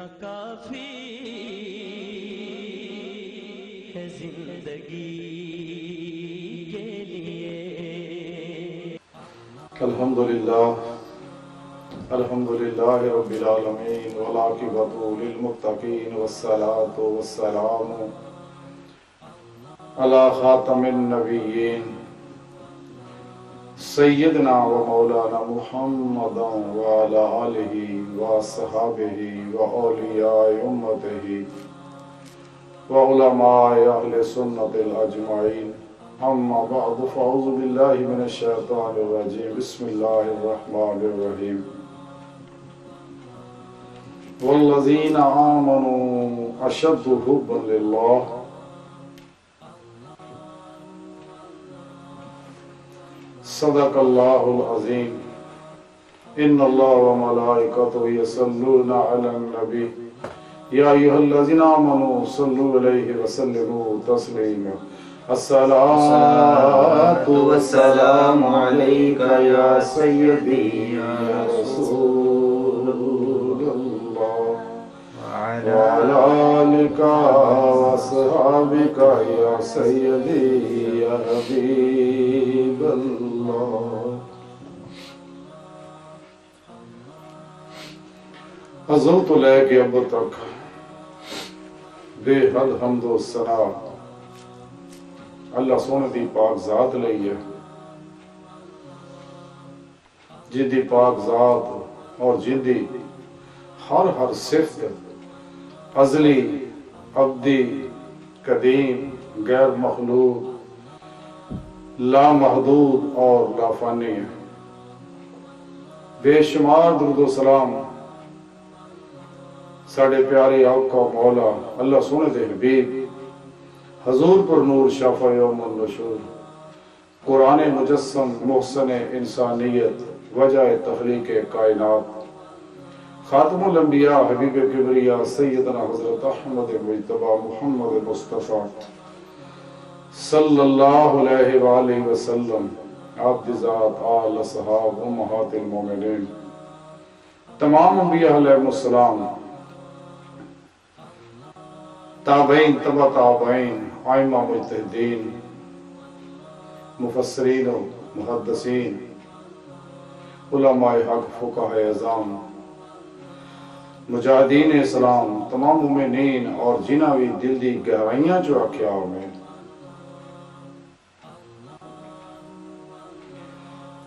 کافی ہے زندگی کے لیے۔ الحمدللہ رب العالمین والعاقبۃ للمتقین والصلاۃ والسلام علی خاتم النبیین سیدنا و مولانا محمد وعلی آلہ وصحابہ واولیاء امتہ وعلماء اہل سنت الاجمعین، اما بعد فاعوذ باللہ من الشیطان الرجیم، بسم اللہ الرحمن الرحیم۔ والذین آمنوا اشد حبا للہ صدق اللہ العظیم۔ ان اللہ وملائکتہ یصلون علی النبی یا ایھا الذین آمنوا صلوا علیہ وسلموا تسلیما۔ الصلاۃ والسلام علیک یا سیدی یا رسول اللہ وعلی آلک واصحابک یا سیدی یا حبیب اللہ۔ ازل تو لے کے اب تک بے حد حمد و ثنا اللہ سونے دی پاک ذات لئی ہے، جن دی پاک ذات اور جن دی ہر صفت ازلی، ابدی، قدیم، غیر مخلوق، لا محدود اور لا فانی ہے۔ بے شمار درود و سلام ساڑھے پیارے آقا مولا اللہ سونے دے حبیب حضور پر نور شافع یوم النشور، قرآن مجسم محسن انسانیت، وجہ تخلیق کائنات، خاتم الانبیاء حبیب کبریاء سیدنا حضرت احمد مجتبی محمد مصطفیٰ صلی اللہ علیہ وآلہ وسلم، عبد ذات، آل اصحاب، امہات المومنین، تمام انبیاء علیہ السلام، تابعین، تبع تابعین، ائمہ مجتہدین، مفسرین و محدثین، علماء حق، فقہاء اعظام، مجاہدین اسلام، تمام مومنین اور جنہاں بھی دل دی گہرائیاں جو رکھیا میں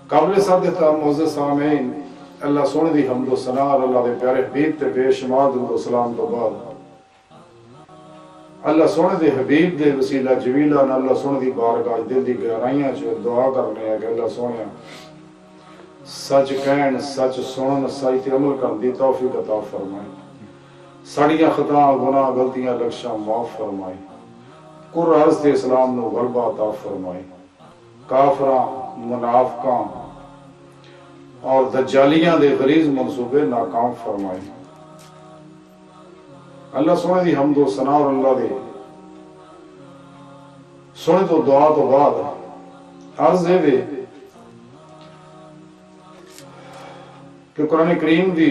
قابل صادق معزز سامعین، اللہ سونے دی حمد و ثنا اور اللہ دے پیارے حبیب تے بے شمار درود و سلام تو بعد اللہ سونے دے حبیب دے وسیلہ جویلہ نہ اللہ سونے دی بارگاہ دل دی گہرائیاں جو دعا کرنے ہیں کہ اللہ سونے سچ کہن، سچ سنن، سچ تے عمل کرن دی توفیق عطا فرمائے، ساڑیاں خطاں گناہ غلطیاں لکشاں معاف فرمائے، قرآن تے اسلام نو غلبہ عطا فرمائے، کافراں، منافقاں اور دجالیاں دے غریض منصوبے ناکام فرمائے۔ اللہ سونے دی حمد و ثنا اور اللہ دے سونے تو دعا تو بعد عرض ہے کہ قرآن کریم دی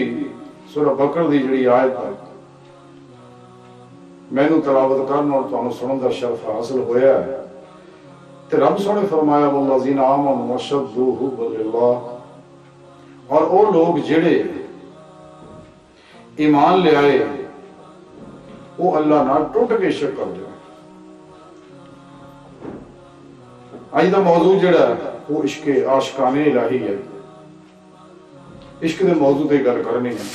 سورہ بقرہ دی جڑی آیت ہے میں نو تلاوت کرنا اور تو سنن دا شرف حاصل ہویا ہے، تے رب سونے فرمایا والذین آمنوا اشد حبا للہ، اور وہ لوگ جڑے ایمان لے آئے وہ اللہ نہ ٹوٹ کے عشق کر دے۔ آج دا موضوع جڑا ہے وہ عشق عاشقانہ الہی ہے، عشق دے موضوع تے گل کرنی ہے۔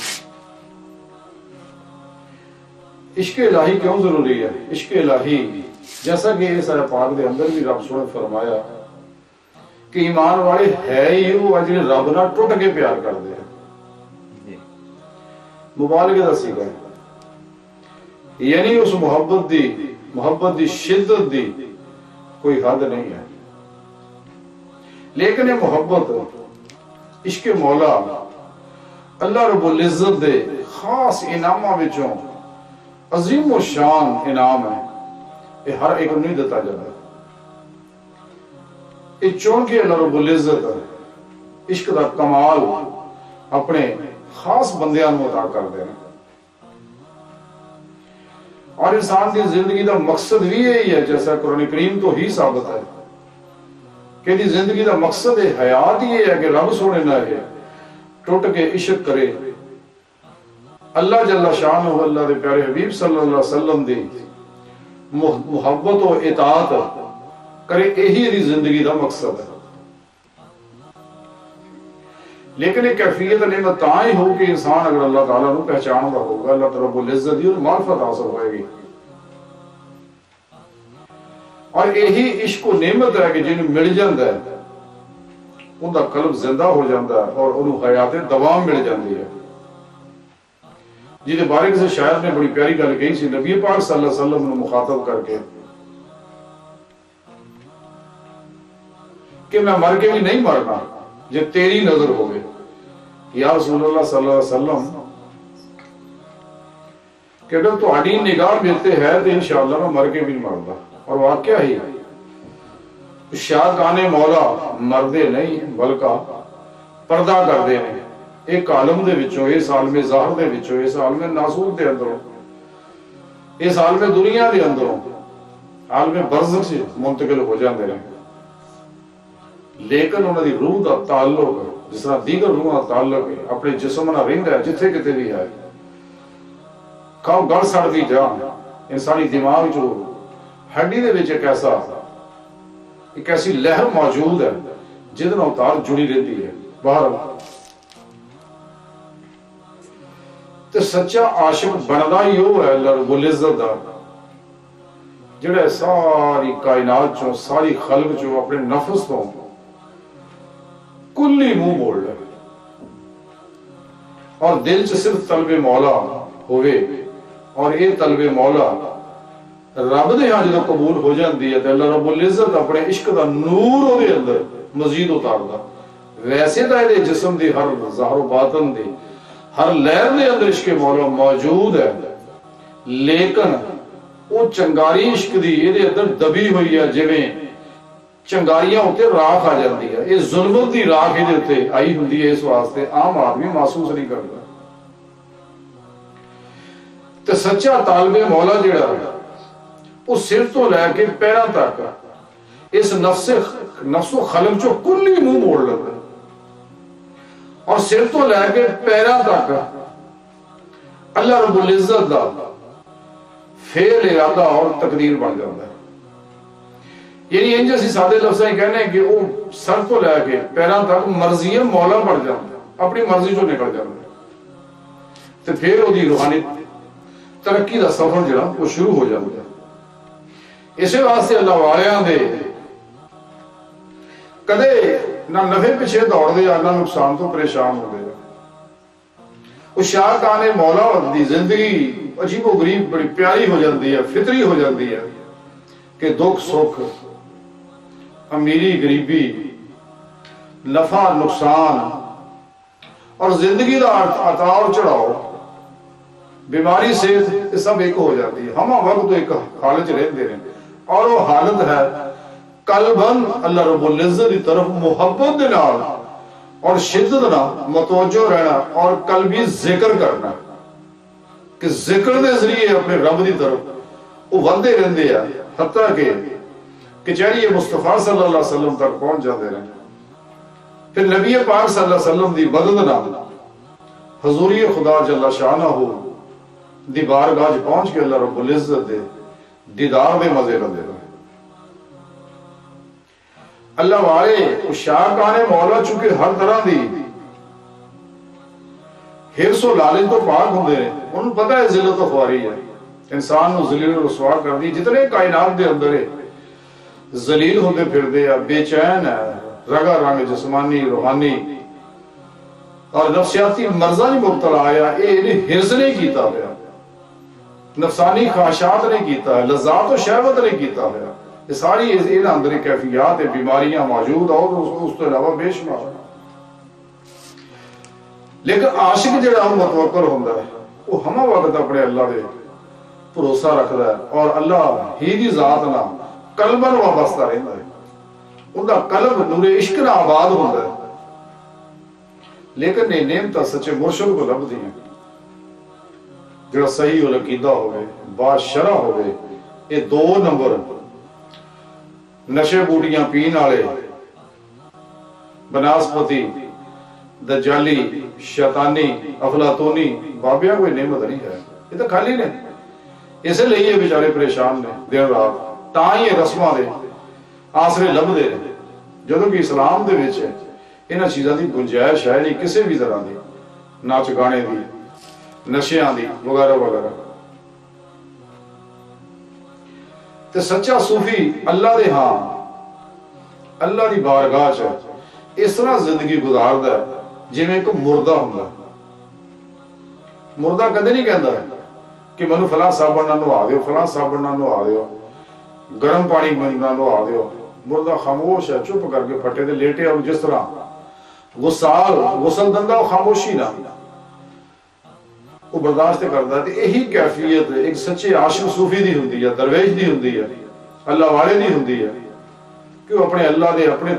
عشق الہی کیوں ضروری ہے؟ عشق الہی جیسا کہ اس آیت پاک دے اندر بھی رب سونے فرمایا کہ ایمان والے ہے ہی وہ جڑے رب نہ ٹوٹ کے پیار کر دے، مبالغے دا سیغہ ہے، یعنی اس محبت دی شدت دی کوئی حد نہیں ہے، لیکن یہ محبت عشق مولا اللہ رب العزت دے خاص انعاماں وچوں عظیم و شان انعام ہے، یہ ہر ایک نہیں دیتا جاتا، یہ چون کے اللہ رب العزت عشق دا کمال اپنے خاص بندیاں نو عطا کر دینا۔ اور انسان کی زندگی کا مقصد بھی یہی ہے، جیسا قرآن کریم تو ہی ثابت ہے کہ دی زندگی کا مقصد حیات یہ ہے کہ رب سونے نہ ہے ٹوٹ کے عشق کرے، اللہ جل شانہ اللہ دے پیارے حبیب صلی اللہ علیہ وسلم دی محبت و اطاعت کرے، یہی دی زندگی کا مقصد ہے۔ لیکن ایک کیفیت نعمت تاں ہی ہو کہ انسان اگر اللہ تعالیٰ نو پہچان رہا ہوگا، اللہ رب العزت دی معرفت حاصل ہوئے گی، اور یہی عشق و نعمت ہے کہ جنہوں مل جاندہ ہے ان کا قلب زندہ ہو جاندہ ہے اور انہوں حیات دوام مل جاندی ہے۔ جنہیں بارے کسی شاعر نے بڑی پیاری گل کہی سی، نبی پاک صلی اللہ علیہ وسلم نے مخاطب کر کے کہ میں مر کے بھی نہیں مرنا جو تیری نظر ہوگی۔ یا رسول اللہ صلی اللہ علیہ وسلم کہ اگر تو اڈی نگاہ ملتے ہے تو انشاءاللہ میں مر کے بھی نہیں مردا۔ اور واقعہ ہی شاہ کانے مولا مردے نہیں بلکہ پردہ کر دے نہیں، ایک عالم دے وچوں، اس عالم ظاہر دے وچوں، اس عالم ناسوت دے اندروں، اس عالم دنیا دے اندروں عالم برزخ سے منتقل ہو جاندے رہے، لیکن انہوں دی روح دا تعلق جس طرح دیگر روح دا تعلق ہے اپنے جسم نہ رہندا ہے جتھے کتے بھی ہے، کھاؤ گڑ سڑ دی جان انسانی دماغ جو ہڈی دے وچ ایک ایسی لہر موجود ہے جہد نال تار جڑی رہتی ہے۔ باہر تے سچا عاشق بندا ہی وہ ہے اللہ رب العزت دا جڑا ساری کائنات چوں ساری خلق چوں اپنے نفس تو کلی منہ موڑ لے اور دل چ صرف طلب مولا ہوئے، اور یہ طلب مولا رب دے ہاں جدوں قبول ہو جاندی ہے تے اللہ رب العزت اپنے عشق دا نور او دے اندر مزید اتاردا۔ ویسے تا دے جسم دی ہر ظاہر و باطن دی ہر لہر دے اندر عشق مولا موجود ہے، لیکن وہ چنگاری عشق دی یہ دے اندر دبی ہوئی ہے، جویں چنگاریاں ہوتے راکھ آ جاندی ہے، یہ ظلمت دی راکھ ہی ہوتے آئی ہوندی ہے، اس واسطے عام آدمی محسوس نہیں کرتا۔ تے سچا طالب مولا جڑا ہے وہ سر تو لے کے پیروں تک اس نفس و خلق چو کلی منہ موڑ لگا، اور سر تو لے کے پیروں تک اللہ رب العزت دا فعل ارادہ اور تقدیر بن جاتا ہے۔ یعنی انج اسی سادے لفظ ہی کہنے کہ وہ سر تو لے کے پیروں تک مرضی مولا بن جاتا ہے، اپنی مرضی چو نکل جاتا ہے، تو پھر وہ روحانی ترقی دا سفر جڑا وہ شروع ہو جاتا ہے۔ اسی واسطے اللہ والیاں دے کدے نہ نفع پیچھے دوڑ دے نہ نقصان تو پریشان ہو دے۔ اس شاہ کانے مولا دی زندگی عجیب و غریب بڑی پیاری ہو جاتی ہے، فطری ہو جاتی ہے کہ دکھ سکھ، امیری غریبی، نفع نقصان اور زندگی دا عطا اور چڑھاؤ، بیماری صحت سب ایک ہو جاتی ہے، ہم وقت ایک حالت رہتے ہیں، اور وہ حالت ہے قلباً اللہ رب العزت کی طرف محبت دے نال اور شدت نال متوجہ رہنا اور قلبی ذکر کرنا کہ ذکر دے ذریعے اپنے رب دی طرف وہ ودے رہندے ہیں حتیٰ کہ کچہری مصطفیٰ صلی اللہ علیہ وسلم تک پہنچ جاتے رہے۔ پھر نبی پاک صلی اللہ علیہ وسلم دی مدد نال حضوری خدا جل شانہ دی بارگاہ پہنچ کے اللہ رب العزت دے دیدار دے مزے لے رہے۔ اللہ والے شاہ کانے مولا چونکہ ہر طرح دی حرص و لالچ تو پاک ہوندے ہیں، انہوں پتہ ہے ذلت و خواری ہے، انسان نو ذلیل و رسوا کر دی، جتنے کائنات دے اندر ذلیل ہوتے پھر دے بے چین ہے، رگا رنگ جسمانی روحانی اور نفسیاتی مرضاں مبتلا آیا، یہ حرص نہیں کیتا ہوا، نفسانی خواہشات نہیں کیتا ہے، لذات و شہوت نہیں کیتا ہوا، یہ ساری اندر کیفیات بیماریاں موجود اور اس تو علاوہ بے شمار۔ لیکن عاشق جڑا وہ متوکل ہوندا ہے، وہ ہمہ وقت اپنے اللہ دے بھروسہ رکھدا ہے اور اللہ ہی دی ذات نال قلباً وابستہ رہندا ہے، ان دا قلب نور عشق نال آباد ہوندا ہے۔ لیکن یہ نعمت سچے مرشد کو لبدی ہیں، ਜਿਹੜਾ ਸਹੀ ਉਲ ਅਕੀਦਾ ਹੋਵੇ, ਬਾਸ਼ਰਾ ਹੋਵੇ। ਇਹ 2 ਨੰਬਰ ਨਸ਼ੇ ਬੂਟੀਆਂ ਪੀਣ ਵਾਲੇ ਬਨਾਸਪਤੀ ਦਜਾਲੀ ਸ਼ੈਤਾਨੀ ਅਫਲਾਤੂਨੀ ਬਾਬਿਆਂ ਕੋਈ ਨਿਮਤ ਨਹੀਂ ਹੈ। ਇਹ ਤਾਂ ਖਾਲੀ ਨੇ, ਇਸੇ ਲਈ ਇਹ ਵਿਚਾਰੇ ਪਰੇਸ਼ਾਨ ਨੇ ਦਿਨ ਰਾਤ। ਤਾਂ ਹੀ ਇਹ ਰਸਮਾਂ ਦੇ ਆਸਰੇ ਲੱਭਦੇ ਨੇ, ਜਦੋਂ ਕਿ ਇਸਲਾਮ ਦੇ ਵਿੱਚ ਇਹਨਾਂ ਚੀਜ਼ਾਂ ਦੀ ਗੁੰਜਾਇਸ਼ ਹੈ ਨਹੀਂ ਕਿਸੇ ਵੀ ਤਰ੍ਹਾਂ ਦੀ, ਨਾਚ ਗਾਣੇ ਦੀ, ਨਸ਼ਿਆਂ ਦੀ ਵਗੈਰਾ ਵਗੈਰਾ। ਤੇ ਸੱਚਾ ਸੂਫੀ ਅੱਲਾ ਦੇ ਅੱਲਾ ਦੀ ਬਾਰਗਾਹ 'ਚ ਇਸ ਤਰ੍ਹਾਂ ਜ਼ਿੰਦਗੀ ਗੁਜ਼ਾਰਦਾ ਹੈ ਜਿਵੇਂ ਇੱਕ ਮੁਰਦਾ ਹੁੰਦਾ। ਮੁਰਦਾ ਕਦੇ ਨਹੀਂ ਕਹਿੰਦਾ ਕਿ ਮੈਨੂੰ ਫਲਾਂ ਸਾਬਣ ਨਾਲ ਨਵਾ ਦਿਓ, ਫਲਾਂ ਸਾਬਣ ਨਾਲ ਨਵਾ ਦਿਓ, ਗਰਮ ਪਾਣੀ ਨਾਲ ਨਵਾ ਦਿਓ। ਮੁਰਦਾ ਖਾਮੋਸ਼ ਹੈ, ਚੁੱਪ ਕਰਕੇ ਫੱਟੇ ਤੇ ਲੇਟਿਆ। ਜਿਸ ਤਰ੍ਹਾਂ ਗੁਸਲ ਦਿੰਦਾ, ਉਹ ਖਾਮੋਸ਼ੀ ਨਾਲ ਉਹ ਬਰਦਾਸ਼ਤ ਕਰਦਾ। ਤੇ ਇਹੀ ਕੈਫੀਅਤ ਇੱਕ ਸੱਚੇ ਆਸ਼ਿਕ ਸੂਫੀ ਦੀ ਹੁੰਦੀ ਹੈ, ਦਰਵੇਸ਼ ਦੀ ਹੁੰਦੀ ਹੈ, ਅੱਲਾ ਵਾਲੇ ਦੀ ਹੁੰਦੀ ਹੈ ਕਿ ਉਹ ਆਪਣੇ ਅੱਲਾ ਦੇ ਆਪਣੇ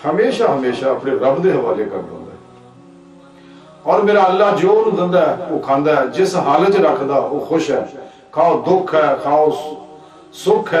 ਹਮੇਸ਼ਾ ਆਪਣੇ ਰੱਬ ਦੇ ਹਵਾਲੇ ਕਰ ਦਿੰਦਾ ਹੈ। ਔਰ ਮੇਰਾ ਅੱਲਾ ਜੋ ਉਹਨੂੰ ਦਿੰਦਾ ਹੈ ਉਹ ਖਾਂਦਾ ਹੈ, ਜਿਸ ਹਾਲਤ 'ਚ ਰੱਖਦਾ ਉਹ ਖੁਸ਼ ਹੈ। ਖਾਓ ਦੁੱਖ ਹੈ, ਖਾਓ ਸੁੱਖ ਹੈ,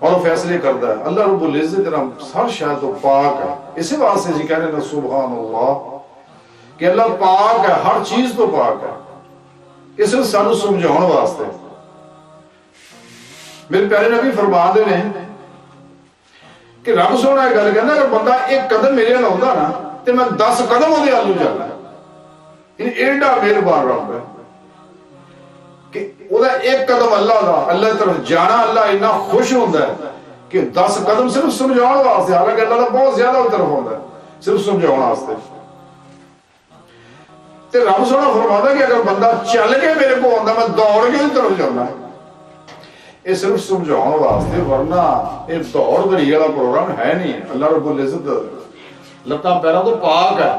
اور وہ فیصلے کرتا ہے. اللہ رب العزت ہر شے تو پاک ہے. اسی واسطے جی کہنے نا سبحان اللہ کہ اللہ پاک ہے, ہر چیز تو پاک ہے. اس نے سانو سمجھاؤن واسطے میرے پیارے نبی فرما دے نے کہ رب سونا یہ گل کہنا اگر بندہ ایک قدم میرے نال ہوندا نا تے میں 10 قدم وہ آلو جانا. ایڈا مہربان رب ہے کہ وہ ایک قدم اللہ دا اللہ کی طرف جانا اللہ اتنا خوش ہوتا ہے کہ 10 قدم صرف سمجھاؤ واسطے. حالانکہ اللہ دا بہت زیادہ اس طرف ہوتا ہے صرف سمجھاؤ واسطے. تے رب سونا فرماتا کہ اگر بندہ چل کے میرے کو آتا میں دوڑ کے اس طرف جانا. یہ صرف سمجھاؤ واسطے, ورنہ یہ دوڑ گھڑی والا پروگرام ہے نہیں. اللہ رب العزت لتاں پیروں تو پاک ہے,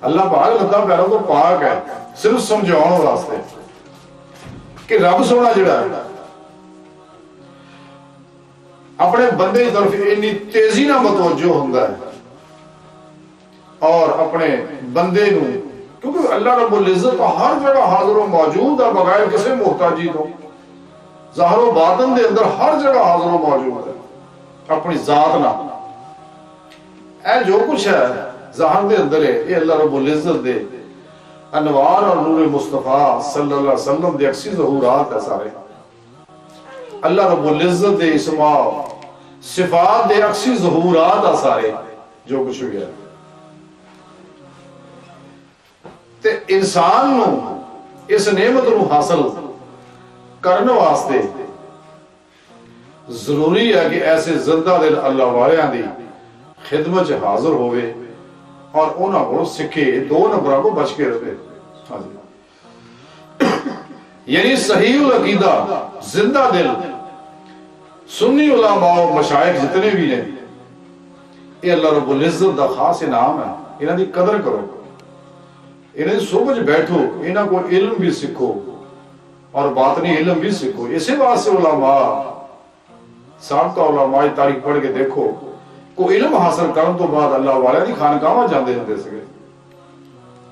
اللہ پاک لتاں پیروں تو پاک ہے, صرف سمجھاؤ واسطے کہ رب سونا جڑا ہے اپنے بندے کی طرف اتنی تیزی نہ متوجہ ہوتا ہے اور اپنے بندے نو, کیونکہ اللہ رب العزت ہر جگہ حاضر و موجود ہے بغیر کسی محتاجی تو. ظاہر و باطن دے اندر ہر جگہ حاضر و موجود ہے اپنی ذات نہ. اے جو کچھ ہے ظاہر دے اندر ہے یہ اللہ رب العزت دے انوار اور نور مصطفیٰ صلی اللہ علیہ وسلم دے عکسی ظہورات ہے سارے. اللہ رب العزت دے اسماء صفات دے عکسی ظہورات ہے سارے جو کچھ ہوئی ہے. تے انسان نو اس نعمت نو حاصل کرنے واسطے ضروری ہے کہ ایسے زندہ دل اللہ والیاں دی خدمت حاضر ہوئے اور انہاں کو سکھے, 2 نمبروں کو بچ کے رکھے. یعنی صحیح العقیدہ زندہ دل سنی علماء و مشائخ جتنے بھی ہیں یہ اللہ رب العزت دا خاص انعام ہے. انہاں دی قدر کرو, انہیں سمجھ بیٹھو, انہاں کو علم بھی سکھو اور باطنی علم بھی سکھو. اسی واسطے علماء سابقہ علماء تاریخ پڑھ کے دیکھو کو علم حاصل کرنے تو بعد اللہ والے دی خانقاہاں جاندے ہوندے سکے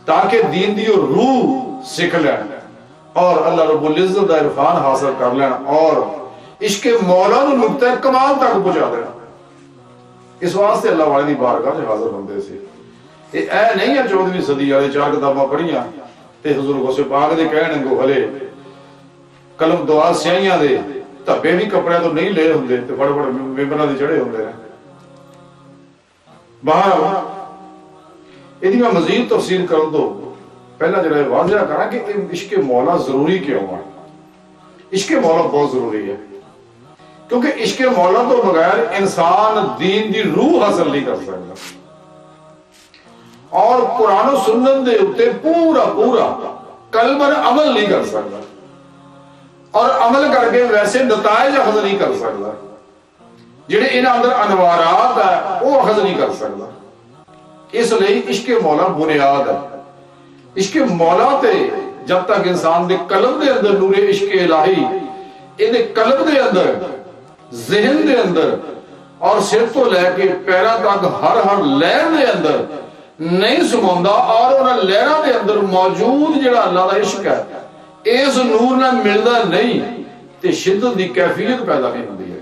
تاکہ دین دی روح سکھ لین اور اللہ رب العزت دا عرفان حاصل کر لین اور عشق مولا نو نقطہ کمال تک پہنچا دینا. اس واسطے اللہ والے دی بارگاہ وچ حاضر ہوندے سی. یہ اے نہیں ہے 14ویں صدی والے 4 کتاباں پڑھیاں تے حضور غوث پاک دے کہنے کو بھلے قلم دعا سیاہیاں دے دھبے بھی کپڑے تو نہیں لے ہوندے تے بڑے بڑے ممبراں دے چڑھے ہوندے نے. باہر یہ میں مزید تفصیل کر دو پہلا جڑا واضح کرا کہ عشق مولا ضروری کیوں ہے. عشق مولا بہت ضروری ہے کیونکہ عشق مولا تو بغیر انسان دین دی روح حاصل نہیں کر سکتا اور قرآن و سنت دے اتے پورا پورا قلباً عمل نہیں کر سکتا اور عمل کر کے ویسے نتائج اخذ نہیں کر سکتا جڑے انہاں اندر انوارات ہے وہ اخذ نہیں کر سکتا. اس لیے عشق مولا بنیاد ہے. عشق مولا تے جب تک انسان دے قلب دے اندر نور عشق الہی یہ قلب دے اندر ذہن دے اندر اور سر تو لے کے پیروں تک ہر لہر دے اندر نہیں سموندا اور انہاں لہراں دے اندر موجود جڑا اللہ دا عشق ہے اس نور نہ ملدا نہیں تے شدت دی کیفیت پیدا نہیں ہوندی ہے.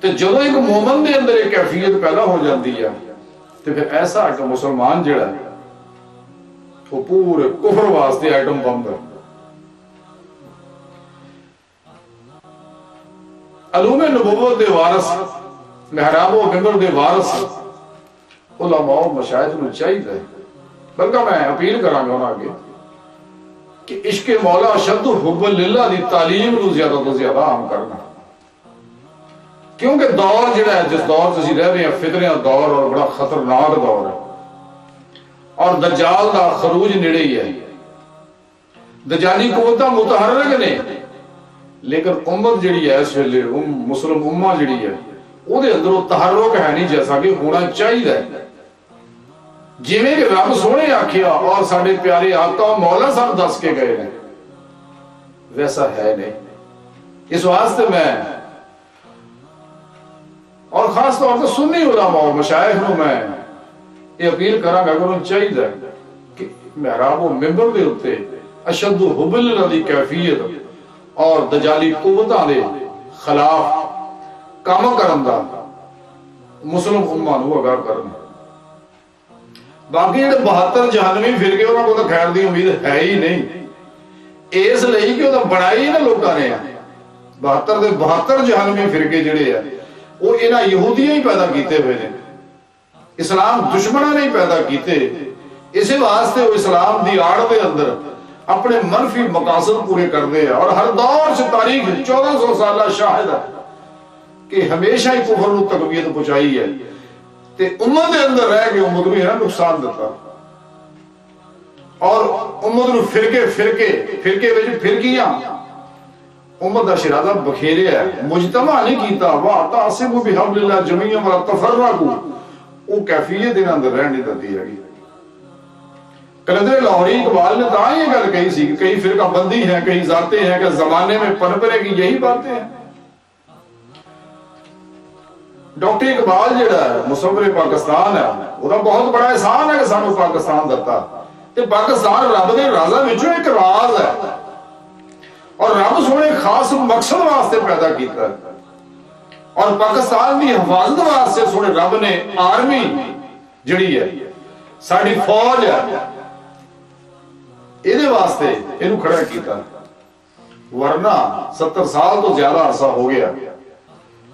تے جدوں ایک مومن دے اندر ایک کیفیت پیدا ہو جاندی ہے تے پھر ایسا کہ مسلمان جڑا ہے وہ پورے کفر واسطے ایٹم بم ہے. علوم نبوت دے وارث محراب و ممبر دے وارث علماء و مشائخ نو چاہیے بلکہ میں اپیل کراں گا آگے کہ عشق مولا شد حب للہ دی تعلیم نو زیادہ تو زیادہ عام کرنا کیونکہ دور جڑا ہے جس دور سے اسی رہ رہے ہیں فتنہ دور اور بڑا خطرناک دور ہے اور دجال دا خروج نڑے ہی ہے. دجالی قوتاں متحرک نے لیکن امت جڑی ہے اس ویلے مسلم امہ جڑی ہے وہ دے اندر تحرک ہے نہیں جیسا کہ ہونا چاہیے. جویں کہ رب سونے آکھیا اور ساڈے پیارے آقا مولا صاحب دس کے گئے ہیں ویسا ہے نہیں. اس واسطے میں اور خاص طور پر سنی علماء و مشائخ نو میں یہ اپیل کراں گا کہ انہوں چاہیے کہ محراب و ممبر دے اوتے اشد حب اللہ دی کیفیت اور دجالی قوتاں دے خلاف کام کرن دا مسلم امہ نو آگاہ کرن۔ باقی جڑے 72 جہنمی فرقے انہاں کو تو خیر دی امید ہے ہی نہیں، اس لئی کہ وہ تو بنائی نا لوگوں نے 72 دے 72 جہنمی فرقے جڑے ہیں وہ انہاں یہودیاں ہی پیدا کیتے ہوئے نے، اسلام دشمنوں نے پیدا کیتے، اسی واسطے وہ اسلام دی آڑ دے اندر اپنے منفی مقاصد پورے کر دے اور ہر دور سے تاریخ 1400 سالہ شاہد ہے کہ ہمیشہ ہی کفر نو تقویت پہنچائی ہے تے امت دے اندر رہ کے امت نو نقصان دیتا اور امت نو فرقے وچ فرقیاں امت دا شرازہ بکھیرے ہے، مجتمع نہیں کیتا وَاعْتَصِمُوا بِحَبْلِ اللَّهِ جَمِيعًا وَلَا تَفَرَّقُوا، وہ کیفیت دے اندر رہنے دیتی ہے۔ کلندر لاہوری اقبال نے تاں یہ گل کہی سی کہ کئی فرقہ بندی ہیں، کئی ذاتیں ہیں کہ زمانے میں پنپرے کی یہی باتیں ہیں۔ ڈاکٹر اقبال جڑا ہے مصور پاکستان ہے وہ بہت بڑا احسان ہے کہ سانو پاکستان دتا تے پاکستان رب دے رازاں وچوں ایک راز ہے اور رب سونے خاص مقصد واسطے پیدا کیتا ہے اور پاکستان دی حفاظت واسطے سونے رب نے آرمی جڑی ہے ساڈی فوج ہے یہ واسطے اینو کھڑا کیتا، ورنہ 70 سال تو زیادہ عرصہ ہو گیا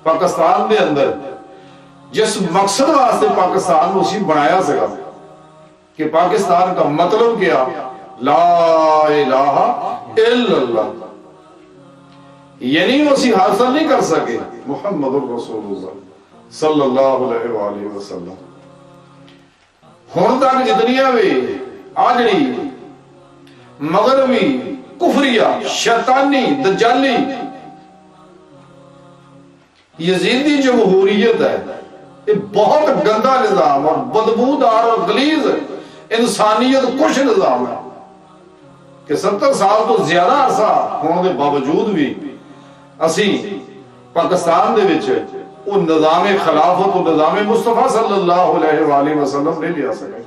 پاکستان دے اندر جس مقصد واسطے پاکستان کو اسی بنایا سکا کہ پاکستان کا مطلب کیا لا الہ الا اللہ، یعنی وہ اسی حاصل نہیں کر سکے محمد الرسول اللہ صلی اللہ علیہ وآلہ وسلم۔ ہون تک جتنیاں بھی آجڑی مغربی کفریہ شیطانی دجالی یزیدی جمہوریت ہے، یہ بہت گندا نظام اور بدبودار اور غلیظ انسانیت کش نظام ہے کہ 70 سال تو زیادہ عرصہ ہونے کے باوجود بھی اسی پاکستان دے وچ وہ نظام خلافت و نظام مصطفیٰ صلی اللہ علیہ وآلہ وسلم نہیں لیا سکے،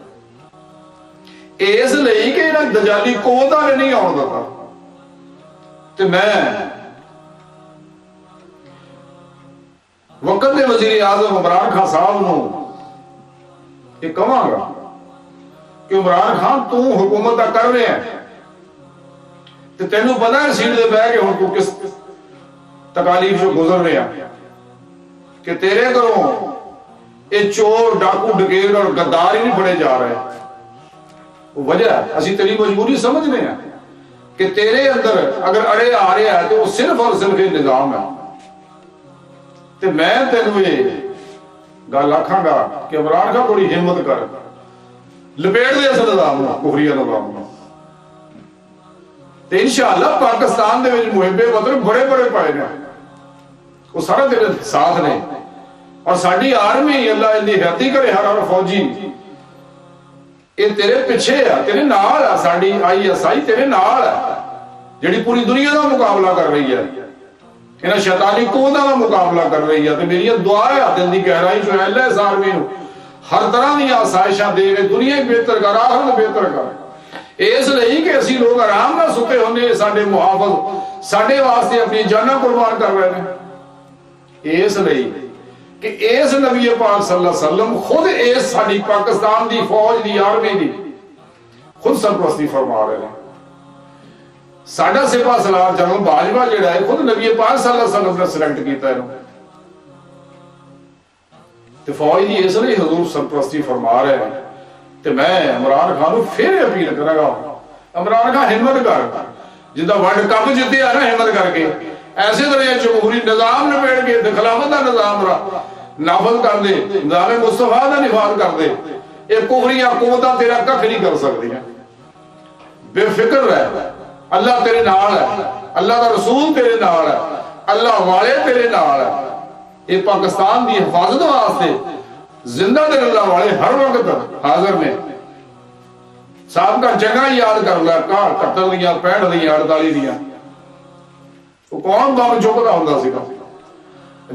اس لئی کہ انہاں دجالی قوتاں نے نہیں آن دیتا۔ تے میں وقت دے وزیر اعظم عمران خان صاحب نو یہ کہاں گا کہ عمران خان تو حکومت کر رہے ہیں تے تینوں پتہ ہے سیٹ دے بیٹھ کے ہن تو کس تکالیف سے گزر رہے ہیں کہ تیرے گھروں یہ چور ڈاکو ڈکیت اور غدار ہی نہیں پڑے جا رہے، وجہ اسی تیری مجبوری سمجھنے ہیں کہ تیرے اندر اگر اڑے آ رہے ہیں تو وہ صرف اور صرف یہ نظام ہے۔ تے میں تینوں یہ گل آکھاں گا کہ عمران خان تھوڑی ہمت کر لپیٹ دے اس نظام نو کفریہ نظام نو تے انشاءاللہ پاکستان دے وچ محب وطن بڑے بڑے پائے نے وہ سارا تیرے ساتھ نے اور ساڈی آرمی اللہ دی حفاظت کرے ہر فوجی یہ تیرے پیچھے ہے تیرے نال ہے، ساڈی ISI تیرے نال ہے جڑی پوری دنیا دا مقابلہ کر رہی ہے، انہاں شیطانی قوتاں دا مقابلہ کر رہی ہے تے میری دعا ہے دل دی گہرائی چوں اللہ اس آرمی نو ہر طرح دی آسائشاں دے کے دنیا بہتر کر آخرت بہتر کر، اس لئی کہ اسی لوگ آرام نہ ستے ہونے ساڈے محافظ ساڈے واسطے اپنی جاناں قربان کر رہے ہیں، اس لئی کہ اس نبی پاک صلی اللہ علیہ وسلم خود اس ساڈی پاکستان دی فوج دی آرمی دی خود سرپرستی فرما رہے ہیں۔ ساڈا سپاہ سالار جنرل باجوہ جڑا ہے خود نبی پاک صلی اللہ علیہ وسلم نے سلیکٹ کیتا ہے تے فوج دی اس لیے حضور سرپرستی فرما رہے ہیں تے میں عمران خان کو پھر اپیل کرا گا عمران خان ہمت کر جدا ورلڈ کپ جیتے ہے نا ہمت کر کے ایسے طرح جمہوری نظام نبیڑ کے خلافت کا نظام نافذ کر دے، نظام مصطفیٰ کا نفاذ کر دے، یہ کفریہ قوتاں تیرا ککھ نہیں کر سکتی ہیں، بے فکر رہ، اللہ تیرے نال ہے، اللہ کا رسول تیرے نال ہے، اللہ والے تیرے نال ہے، یہ پاکستان دی حفاظت واسطے زندہ دل اللہ والے ہر وقت حاضر نے۔ صاحب کا جگہ یاد کر لیا 71 دیاں 65 دیاں 48 دیاں وہ کون بم چکتا ہوندا سی گا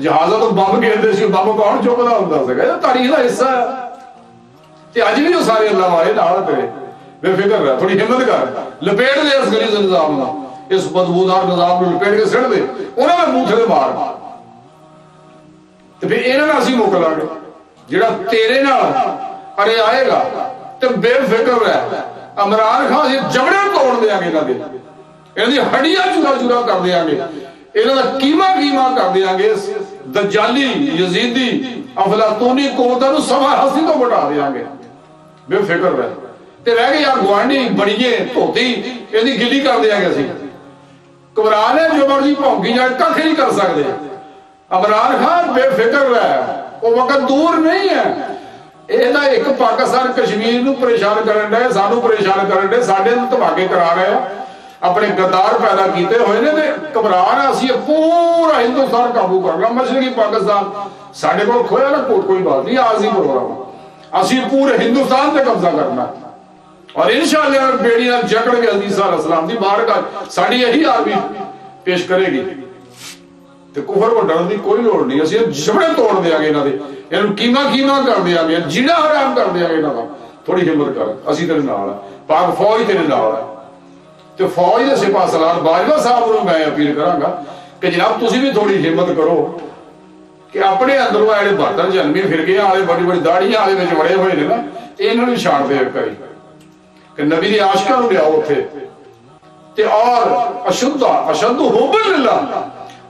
جہازاں تو بم گھیرتے سی بم کون چکتا ہوندا سی گا یہ تاریخ دا حصہ ہے تے اج بھی وہ سارے اللہ والے نال تیرے بے فکر رہ تھوڑی ہمت کر لپیٹ دے اس غلیظ نظام نال اس بدبودار نظام کو لپیٹ کے سڑ دے انہوں نے بوتھے مار تو پھر انہوں نے اسی موقع لا گے جڑا تیرے نال ارے آئے گا تو بے فکر رہے عمران خان یہ جبڑے توڑ دیا گے انہوں نے ہڈیاں چورا چورا کر دیا گے انہوں نے کیما کر دیا گے دجالی یزیدی افلاطونی قوتوں سوا ہستی تو بٹا دیا گے بے فکر رہے تے رہ گئے یار گوانڈی بڑیے دھوتی یہ گلی کر دیا گیا سی کمران ہے جو مرضی بھونکی جائے کھ نہیں کر سکتے عمران خان بے فکر رہا وہ وقت دور نہیں ہے یہ ایک پاکستان کشمیر نو پریشان کرن دے سانو پریشان کرن دے ساڈے نوں دھماکے کرا رہے ہیں اپنے غدار پیدا کیتے ہوئے نے تے کمران اسی پورا ہندوستان قابو کرنا مشرقی پاکستان ساڈے کول کھویا نا کوئی بات نہیں عظیم پروگرام اسی پورے ہندوستان تے قبضہ کرنا اور انشاءاللہ بیڑیاں جکڑ کے حدیث علیہ السلام دی بارگاہ ساڈی یہی آرمی پیش کرے گی تے کفر کو ڈرن دی کوئی لوڑ نہیں اسی جبڑے توڑ دیا گے انہاں دے انہاں کیما کر دیا گے جیڑا حرام کر دیا گے انہاں دا تھوڑی ہمت کر اسی تیرے نال ہے پاک فوج تیرے نال ہے تے فوج دے سپاہ سالار باجوہ صاحب نوں میں اپیل کراں گا کہ جناب تسی بھی تھوڑی ہمت کرو کہ اپنے اندروں اے بہتر جنمی فرقے والے بڑی بڑی داڑیاں والے وچ بڑے ہوئے نے نا انہاں نوں چھاڑ دے کئی کہ نبی دی عاشقاں نوں لیاؤ اوتھے تے اور اشد حب للہ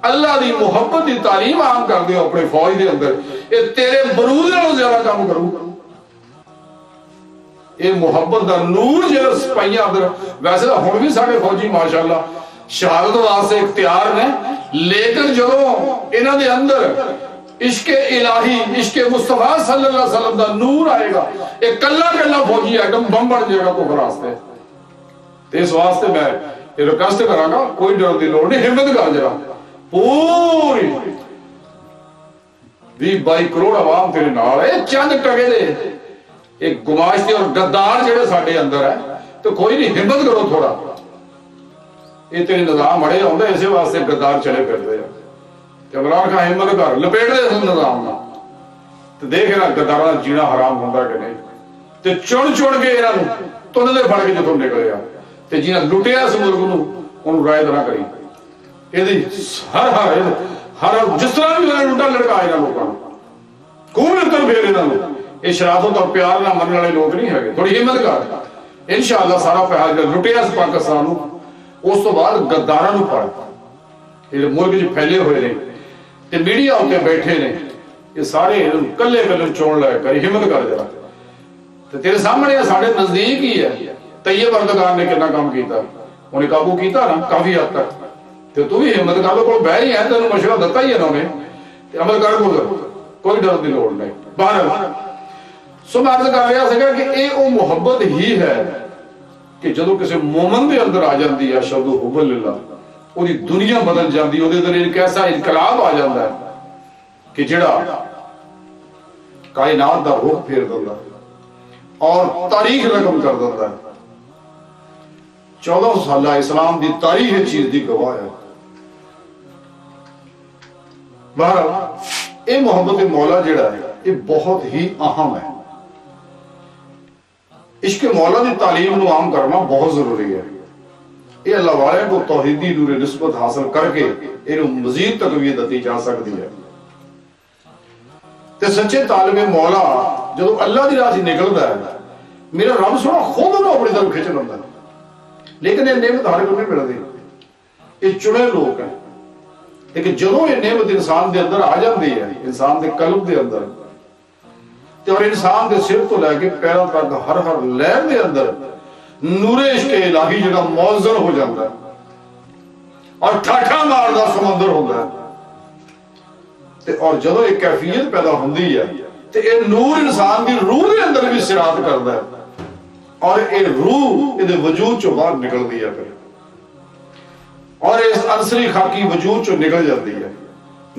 اللہ دی محبت دی تعلیم عام کر دیو اپنے فوج دے اندر اے تیرے برود نالوں زیادہ کام کرو اے محبت دا نور جڑا سپاہیاں اندر ویسے تو ہن بھی ساڈے فوجی ماشاءاللہ شہادت واسطے اختیار نے لیکن جدوں انہاں دے اندر عشق الہی عشق مصطفیٰ صلی اللہ علیہ وسلم دا نور آئے گا ایک کلا فوجی ہے بم بن جائے گا کو فراستے تے اس واسطے میں یہ ریکویسٹ کراں گا کوئی ڈر دی لوڑ نہیں ہمت کر جا پوری 20-22 کروڑ عوام تیرے نال ہے چند ٹکے دے ایک گماشتی اور غدار جڑے ساڈے اندر ہے تو کوئی نہیں ہمت کرو تھوڑا یہ تیرے نظام اڑے ہوندا اسی واسطے غدار چلے پھردے ہیں کہ عمران خان ہمت کر لپیٹ دے اس نظام نال تے دیکھ نا غداراں دا جینا حرام ہوندا کہ نہیں تے چن کے انہاں نوں تن دے پھڑ کے جتوں نکلیا تے جینا لٹیا اس ملک نوں اونوں رائے نہ کری یہ ہر جس طرح بھی لٹا لڑکا انہاں لوکاں کون اتر پھیر انہاں نوں یہ شرافت اور پیار نہ مننے والے لوگ نہیں ہے تھوڑی ہمت کر انشاءاللہ سارا پیار لٹیا اس پاکستان نوں اس تو بعد غداراں نوں پڑ یہ ملک جو پھیلے ہوئے نے تے میڈیا اتنے بیٹھے نے یہ سارے کلے چون لے کر ہمت کر جا تے تیرے سامنے ساڈے نزدیک ہی ہے طیب اردگان نے کتنا کام کیتا انہیں قابو کیتا نا کافی حد تک تے تو بھی ہمت کر لو کوئی بہ ہی ہے تینوں مشورہ دتا ہی ہے انہوں نے تے عمل کر کوئی ڈر دی لوڑ نہیں باہر سو میں عرض کر رہا سکا کہ اے او محبت ہی ہے کہ جدوں کسی مومن دے اندر آ جاندی ہے اشد حب للہ وہ دنیا بدل جاندی وہ ایک ایسا انقلاب آ جاتا ہے کہ جڑا کائنات دا رخ پھیر دیتا اور تاریخ رقم کر دیتا ہے 1400 سالہ اسلام دی تاریخ چیز دی گواہ ہے بہرحال اے محبت مولا جڑا ہے یہ بہت ہی اہم ہے عشق مولا دی تعلیم نو عام کرنا بہت ضروری ہے یہ اللہ والے کو توحیدی نور نسبت حاصل کر کے انہوں مزید تقویت دی جا سکتی ہے تے سچے طالب مولا جدو اللہ دی راہ نکلدا ہے میرا رب سونا خود انہوں اپنی طرف کھچ لیندا ہے لیکن یہ نعمت ہر کو نہیں ملتی یہ چنے لوگ ہیں لیکن جدو یہ نعمت انسان دے اندر آ جاتی ہے انسان دے قلب دے اندر اور انسان دے سر تو لے کے پیروں تک ہر لہر دے اندر نور عشق الہی جڑا موزن ہو جاتا ہے اور ٹھاٹھا ماردا سمندر ہوتا ہے اور جدو ایک کیفیت پیدا ہوندی ہے تے اے نور انسان دی روح دے اندر بھی سرات کردا ہے اور اے روح دے وجود چوں باہر نکلدی ہے پھر اور اس عنصری خاکی وجود چوں نکل جاتی ہے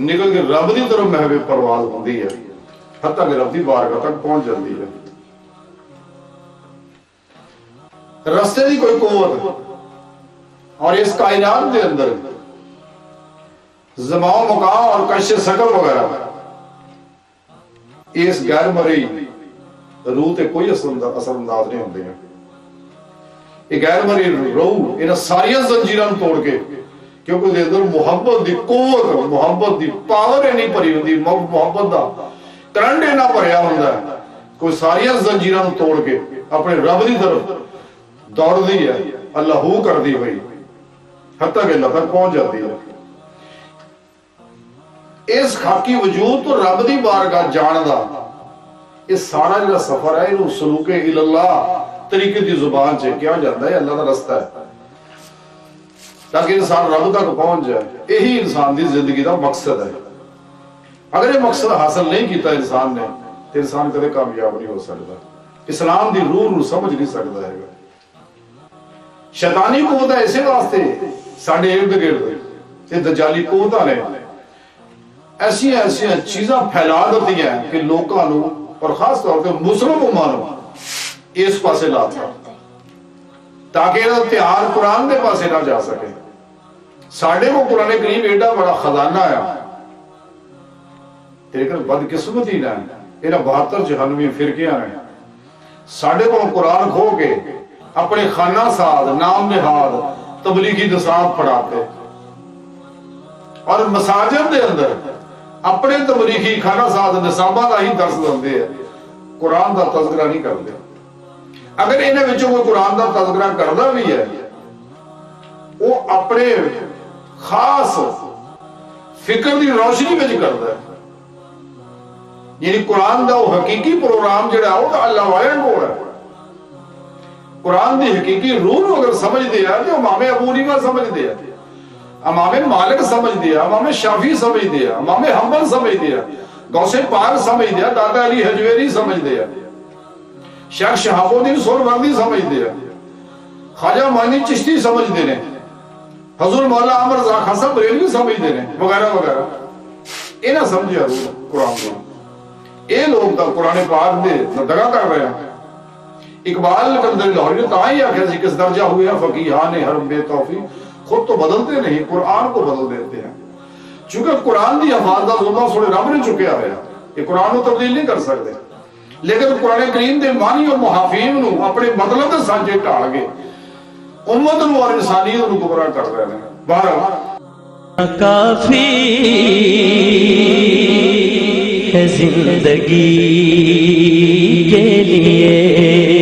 نکل کے رب دی طرف محو پرواز ہوندی ہے حتیٰ کہ رب دی بارگاہ تک پہنچ جاتی ہے رستے دی کوئی قوت اور اس کائنات دے اندر زمان مقام اور کش سکل وغیرہ اس غیر مرئی روح تے کوئی اثر انداز نہیں ہوندے ہیں ایک غیر مری روح انہاں ساری زنجیراں توڑ کے، کیونکہ دے اندر محبت دی قوت، محبت دی پاور نہیں بھری ہوندی، محبت دا کرنٹ نہ بھریا ہوندا ہے، کوئی ساری زنجیراں توڑ کے اپنے رب دی طرف دوڑ دی ہے، اللہ ہو کر دی بھائی حتیٰ کہ اللہ تک پہنچ جاتی ہے۔ اس خاکی وجود تو رب دی بارگاہ جان دا یہ سارا جڑا سفر ہے انہوں سلوک اللہ طریقے دی زبان سے کیا جاتا ہے، اللہ کا رستہ ہے تاکہ انسان رب تک پہنچ جائے۔ یہی انسان دی زندگی دا مقصد ہے۔ اگر یہ مقصد حاصل نہیں کیتا انسان نے تو انسان کدے کامیاب نہیں ہو سکتا، اسلام دی روح نو سمجھ نہیں سکتا ہے۔ شیطانی قوت ایسے واسطے ساڈے ارد گرد یہ دجالی قوتاں نے ایسی چیزاں پھیلا دیتی ہیں کہ لوگوں اور خاص طور پہ مسلم امانوں اس پاسے لاتا تاکہ یہ تیار قرآن دے پاسے نہ جا سکے۔ ساڑھے کو قرآن کریم ایڈا بڑا خزانہ ہے، لیکن بدقسمتی نہ ہے، 72 جہنمی فرقیاں ہیں، ساڑھے کو قرآن کھو کے اپنے خانہ ساز نام نہاد تبلیغی نصاب پڑھاتے اور مساجد دے اندر اپنے تبلیغی خانہ ساز نصابہ کا ہی درس دیندے ہیں، قرآن دا تذکرہ نہیں کرتے۔ اگر انہیں بچوں کو قرآن دا تذکرہ کرنا بھی ہے وہ اپنے خاص فکر دی روشنی میں کرتا ہے، یعنی قرآن دا وہ حقیقی پروگرام جڑا ہے وہ اللہ والے کو ہے۔ قرآن دی حقیقی روح نو اگر سمجھ دیا تو امام ابو حنیفہ سمجھ دیا، امام مالک سمجھ دیا، امام شافعی سمجھ دیا، امام حنبل سمجھ دیا، غوث پاک سمجھ دیا، دادا علی حجویری سمجھ دیا، شیخ شہاب الدین سہروردی سمجھ دیا، خواجہ معین چشتی سمجھ دے رہے، حضور مولا عامر رضا خان صاحب بریلوی سمجھ دے رہے وغیرہ وغیرہ۔ یہ نہ سمجھا روح قرآن کو، یہ لوگ تو قرآن پاک دے دگا کر رہے ہیں۔ اقبال کندر لاہوری نے تاں ہی آخیا سی کس درجہ ہوئے ہیں فقیہان حرم بے توفیق، خود تو بدلتے نہیں قرآن کو بدل دیتے ہیں، چونکہ قرآن دی حفاظت ذمہ سونے رب نے چکیا ہوا، یہ قرآن کو تبدیل نہیں کر سکتے، لیکن قرآن کریم دے معنی اور محافظ نو اپنے مطلب دے سانجے ٹال گئے، امت نو اور انسانیت نو گمراہ کر رہے ہیں۔ بہرحال کافی ہے زندگی کے لیے